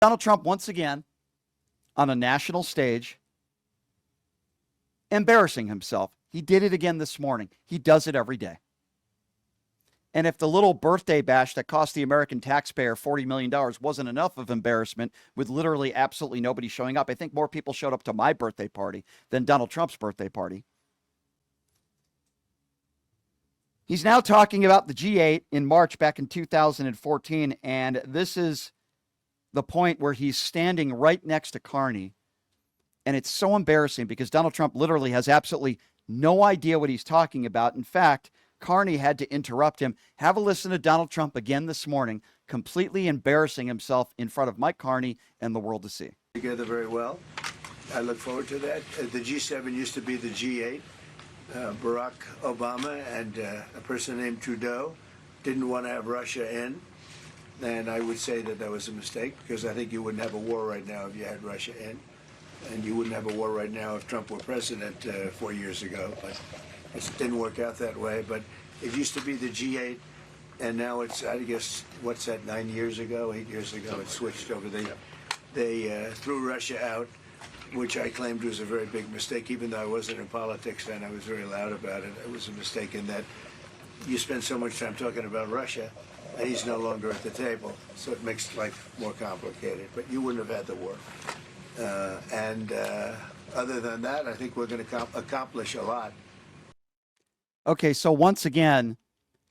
Donald Trump, once again, on a national stage, embarrassing himself. He did it again this morning. He does it every day. And if the little birthday bash that cost the American taxpayer $40 million wasn't enough of embarrassment with literally absolutely nobody showing up, I think more people showed up to my birthday party than Donald Trump's birthday party. He's now talking about the G8 in March back in 2014, and this is the point where he's standing right next to Carney. And it's so embarrassing because Donald Trump literally has absolutely no idea what he's talking about. In fact, Carney had to interrupt him. Have a listen to Donald Trump again this morning, completely embarrassing himself in front of Mike Carney and the world to see. Together very well. I look forward to that. The G7 used to be the G8. Barack Obama and a person named Trudeau didn't want to have Russia in. And I would say that that was a mistake because I think you wouldn't have a war right now if you had Russia in. And you wouldn't have a war right now if Trump were president 4 years ago. But it didn't work out that way. But it used to be the G8, and now it's, I guess, what's that, 8 years ago, it switched over. They threw Russia out, which I claimed was a very big mistake. Even though I wasn't in politics then, I was very loud about it. It was a mistake in that you spend so much time talking about Russia, and he's no longer at the table. So it makes life more complicated. But you wouldn't have had the war. Other than that, I think we're going to accomplish a lot. Okay, so once again,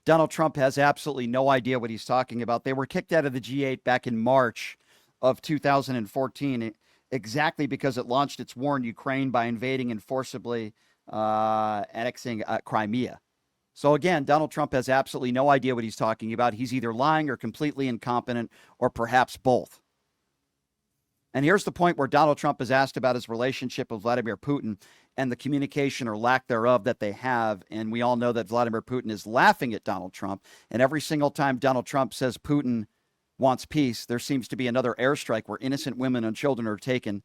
Donald Trump has absolutely no idea what he's talking about. They were kicked out of the G8 back in March of 2014, exactly because it launched its war in Ukraine by invading and forcibly annexing Crimea. So again, Donald Trump has absolutely no idea what he's talking about. He's either lying or completely incompetent or perhaps both. And here's the point where Donald Trump is asked about his relationship with Vladimir Putin and the communication or lack thereof that they have. And we all know that Vladimir Putin is laughing at Donald Trump. And every single time Donald Trump says Putin wants peace, there seems to be another airstrike where innocent women and children are taken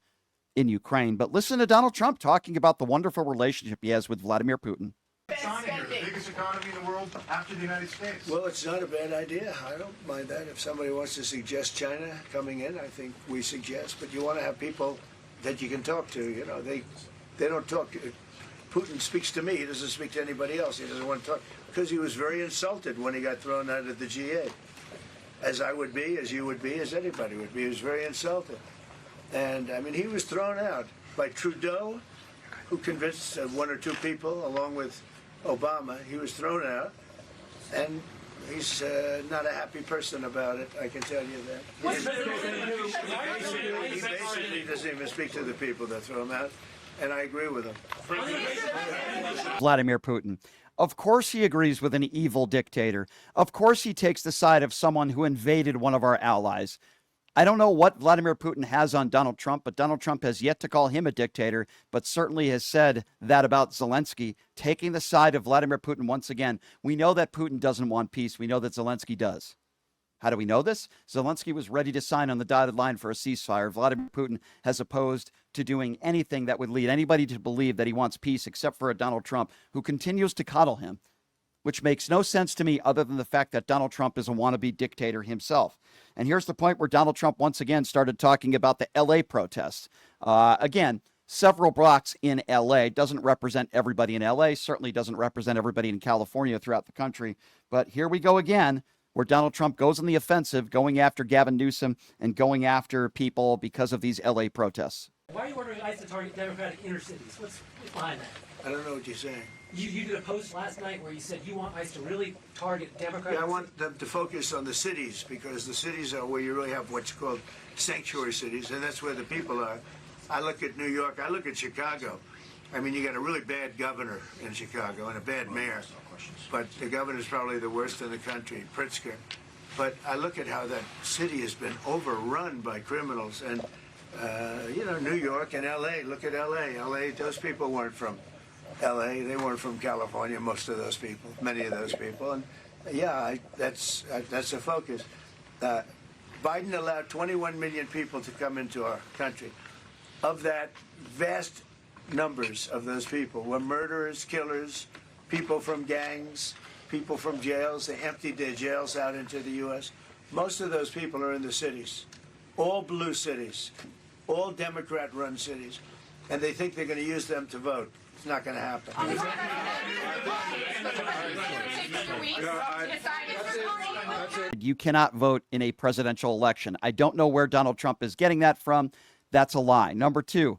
in Ukraine. But listen to Donald Trump talking about the wonderful relationship he has with Vladimir Putin. China here, the biggest economy in the world after the United States. Well, it's not a bad idea. I don't mind that. If somebody wants to suggest China coming in, I think we suggest. But you want to have people that you can talk to. You know, they don't talk. Putin speaks to me. He doesn't speak to anybody else. He doesn't want to talk because he was very insulted when he got thrown out of the G8. As I would be, as you would be, as anybody would be. He was very insulted. And, I mean, he was thrown out by Trudeau, who convinced one or two people, along with Obama. He was thrown out, and he's not a happy person about it, I can tell you that. He basically doesn't even speak to the people that throw him out, and I agree with him. Vladimir Putin. Of course he agrees with an evil dictator. Of course he takes the side of someone who invaded one of our allies. I don't know what Vladimir Putin has on Donald Trump, but Donald Trump has yet to call him a dictator, but certainly has said that about Zelensky, taking the side of Vladimir Putin once again. We know that Putin doesn't want peace. We know that Zelensky does. How do we know this? Zelensky was ready to sign on the dotted line for a ceasefire. Vladimir Putin has opposed to doing anything that would lead anybody to believe that he wants peace except for a Donald Trump who continues to coddle him, which makes no sense to me other than the fact that Donald Trump is a wannabe dictator himself. And here's the point where Donald Trump once again started talking about the L.A. protests. Again, several blocks in L.A. doesn't represent everybody in L.A., certainly doesn't represent everybody in California throughout the country. But here we go again, where Donald Trump goes on the offensive, going after Gavin Newsom and going after people because of these L.A. protests. Why are you ordering ICE to target Democratic inner cities? What's behind that? I don't know what you're saying. You did a post last night where you said you want ICE to really target Democrats. Yeah, I want them to focus on the cities because the cities are where you really have what's called sanctuary cities, and that's where the people are. I look at New York. I look at Chicago. I mean, you got a really bad governor in Chicago and a bad mayor, but the governor's probably the worst in the country, Pritzker. But I look at how that city has been overrun by criminals, and New York and L.A. Look at L.A. L.A. Those people weren't from L.A. They weren't from California, most of those people, many of those people. And yeah, that's a focus. Biden allowed 21 million people to come into our country. Of that, vast numbers of those people were murderers, killers, people from gangs, people from jails. They emptied their jails out into the U.S. Most of those people are in the cities. all blue cities, all Democrat-run cities, and they think they're going to use them to vote. It's not going to happen. You cannot vote in a presidential election. I don't know where Donald Trump is getting that from. That's a lie. Number two,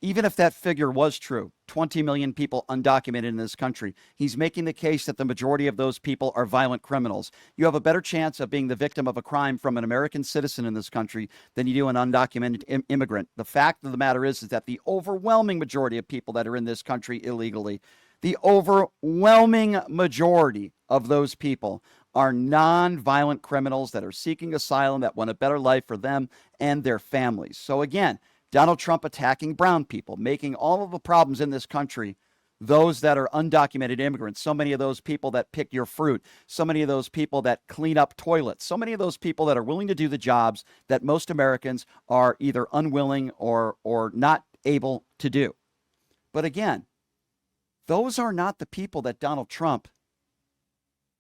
even if that figure was true, 20 million people undocumented in this country, he's making the case that the majority of those people are violent criminals. You have a better chance of being the victim of a crime from an American citizen in this country than you do an undocumented immigrant. The fact of the matter is that the overwhelming majority of people that are in this country illegally, the overwhelming majority of those people are non-violent criminals that are seeking asylum, that want a better life for them and their families. So again, Donald Trump attacking brown people, making all of the problems in this country, those that are undocumented immigrants, so many of those people that pick your fruit, so many of those people that clean up toilets, so many of those people that are willing to do the jobs that most Americans are either unwilling or not able to do. But again, those are not the people that Donald Trump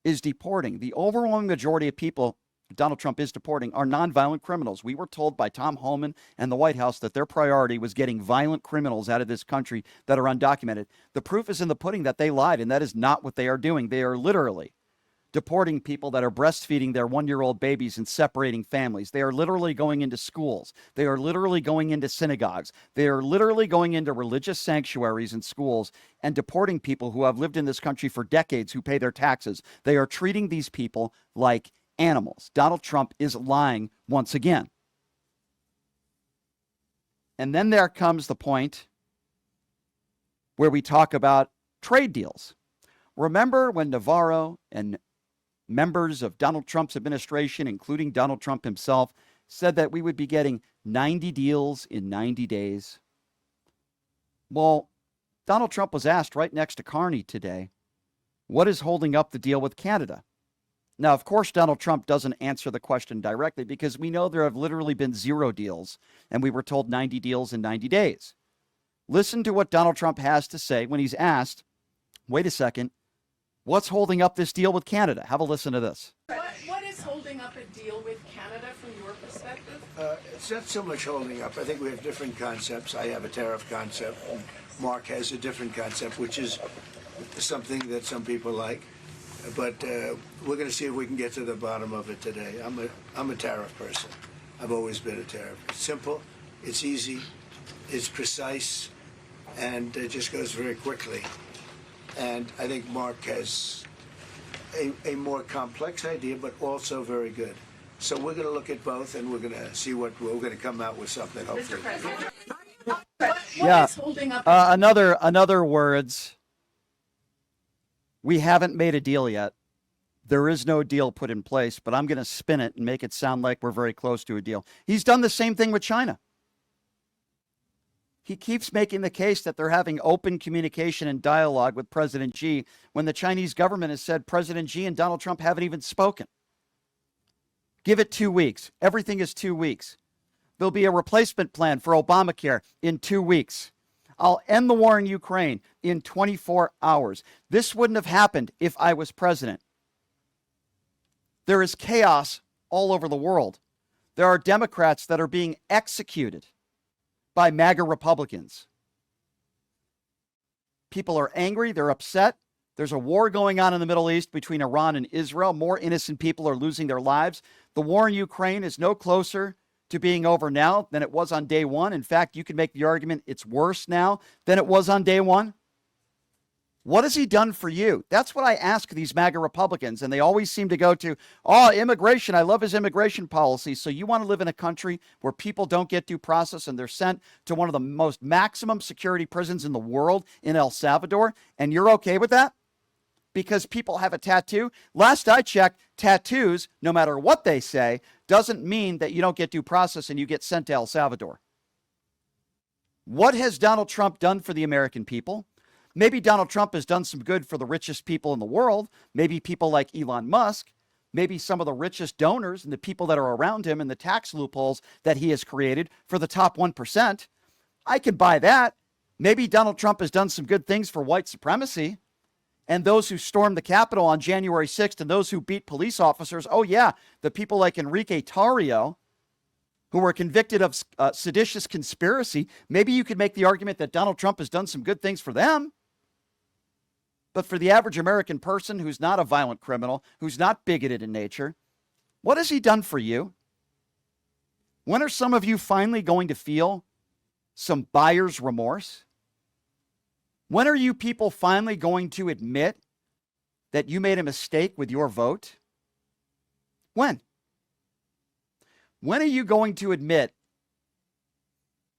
is deporting. The overwhelming majority of people Donald Trump is deporting are nonviolent criminals. We were told by Tom Homan and the White House that their priority was getting violent criminals out of this country that are undocumented. The proof is in the pudding that they lied, and that is not what they are doing. They are literally deporting people that are breastfeeding their one-year-old babies and separating families. They are literally going into schools. They are literally going into synagogues. They are literally going into religious sanctuaries and schools and deporting people who have lived in this country for decades, who pay their taxes. They are treating these people like animals. Donald Trump is lying once again. And then there comes the point where we talk about trade deals. Remember when Navarro and members of Donald Trump's administration, including Donald Trump himself, said that we would be getting 90 deals in 90 days? Well, Donald Trump was asked right next to Carney today, what is holding up the deal with Canada? Now, of course, Donald Trump doesn't answer the question directly because we know there have literally been 0 deals, and we were told 90 deals in 90 days. Listen to what Donald Trump has to say when he's asked, wait a second, what's holding up this deal with Canada? Have a listen to this. What is holding up a deal with Canada from your perspective? It's not so much holding up. I think we have different concepts. I have a tariff concept, and Mark has a different concept, which is something that some people like. But we're going to see if we can get to the bottom of it today. I'm a tariff person. I've always been a tariff. It's simple, it's easy, it's precise, and it just goes very quickly. And I think Mark has a more complex idea, but also very good. So we're going to look at both, and we're going to see what we're going to come out with something, hopefully. Mr. President, Yeah. what is holding up Another words. We haven't made a deal yet. There is no deal put in place, but I'm going to spin it and make it sound like we're very close to a deal. He's done the same thing with China. He keeps making the case that they're having open communication and dialogue with President Xi when the Chinese government has said President Xi and Donald Trump haven't even spoken. Give it 2 weeks. Everything is 2 weeks. There'll be a replacement plan for Obamacare in 2 weeks. I'll end the war in Ukraine in 24 hours. This wouldn't have happened if I was president. There is chaos all over the world. There are Democrats that are being executed by MAGA Republicans. People are angry. They're upset. There's a war going on in the Middle East between Iran and Israel. More innocent people are losing their lives. The war in Ukraine is no closer to being over now than it was on day one. In fact, you could make the argument it's worse now than it was on day one. What has he done for you? That's what I ask these MAGA Republicans, and they always seem to go to, immigration. I love his immigration policy. So you want to live in a country where people don't get due process and they're sent to one of the most maximum security prisons in the world in El Salvador, and you're okay with that? Because people have a tattoo? Last I checked, tattoos, no matter what they say, doesn't mean that you don't get due process and you get sent to El Salvador. What has Donald Trump done for the American people? Maybe Donald Trump has done some good for the richest people in the world. Maybe people like Elon Musk. Maybe some of the richest donors and the people that are around him and the tax loopholes that he has created for the top 1%. I can buy that. Maybe Donald Trump has done some good things for white supremacy and those who stormed the Capitol on January 6th and those who beat police officers. Oh, yeah, the people like Enrique Tarrio, who were convicted of seditious conspiracy, maybe you could make the argument that Donald Trump has done some good things for them. But for the average American person who's not a violent criminal, who's not bigoted in nature, what has he done for you? When are some of you finally going to feel some buyer's remorse? When are you people finally going to admit that you made a mistake with your vote? When? When are you going to admit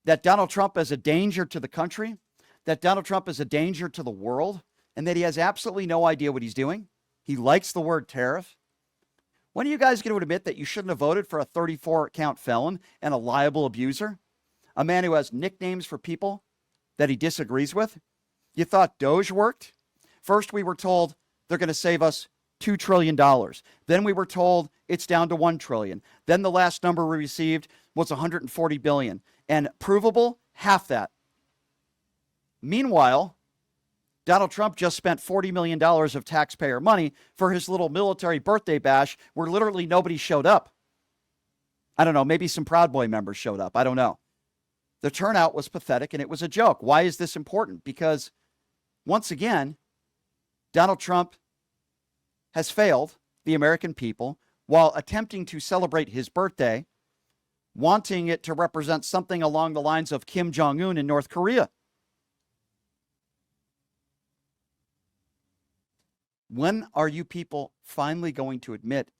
that Donald Trump is a danger to the country, that Donald Trump is a danger to the world, and that he has absolutely no idea what he's doing? He likes the word tariff. When are you guys going to admit that you shouldn't have voted for a 34-count felon and a liable abuser? A man who has nicknames for people that he disagrees with? You thought Doge worked? First, we were told they're going to save us $2 trillion. Then we were told it's down to $1 trillion. Then the last number we received was $140 billion. And provable, half that. Meanwhile, Donald Trump just spent $40 million of taxpayer money for his little military birthday bash where literally nobody showed up. I don't know, maybe some Proud Boy members showed up. I don't know. The turnout was pathetic and it was a joke. Why is this important? Because once again, Donald Trump has failed the American people while attempting to celebrate his birthday, wanting it to represent something along the lines of Kim Jong-un in North Korea. When are you people finally going to admit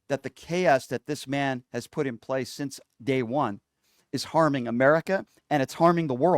that the chaos that this man has put in place since day one is harming America and it's harming the world?